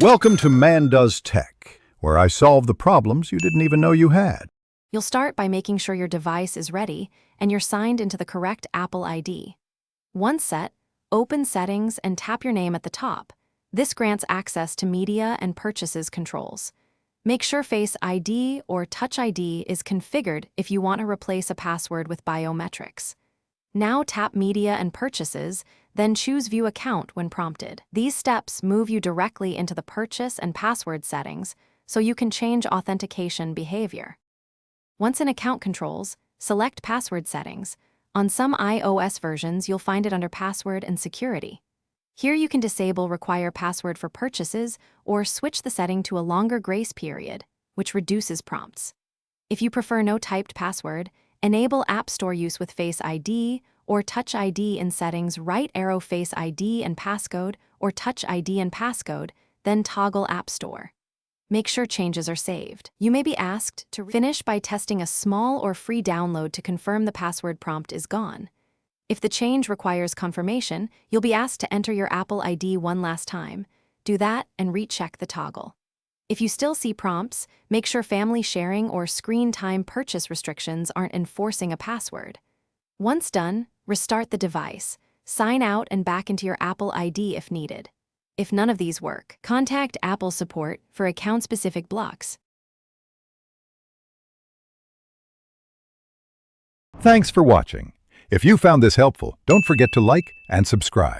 Welcome to Man Does Tech, where I solve the problems you didn't even know you had. You'll start by making sure your device is ready and you're signed into the correct Apple ID. Once set, open Settings and tap your name at the top. This grants access to media and purchases controls. Make sure Face ID or Touch ID is configured if you want to replace a password with biometrics. Now tap Media and Purchases, then choose View Account when prompted. These steps move you directly into the purchase and password settings so you can change authentication behavior. Once in Account Controls, select Password Settings. On some iOS versions, you'll find it under Password and Security. Here you can disable Require Password for purchases or switch the setting to a longer grace period, which reduces prompts. If you prefer no typed password, enable App Store use with Face ID or Touch ID in Settings. Right arrow Face ID and Passcode or Touch ID and Passcode, then toggle App Store. Make sure changes are saved. You may be asked to finish by testing a small or free download to confirm the password prompt is gone. If the change requires confirmation, you'll be asked to enter your Apple ID one last time. Do that and recheck the toggle. If you still see prompts, make sure family sharing or screen time purchase restrictions aren't enforcing a password. Once done, restart the device, sign out and back into your Apple ID if needed. If none of these work, contact Apple support for account-specific blocks. Thanks for watching. If you found this helpful, don't forget to like and subscribe.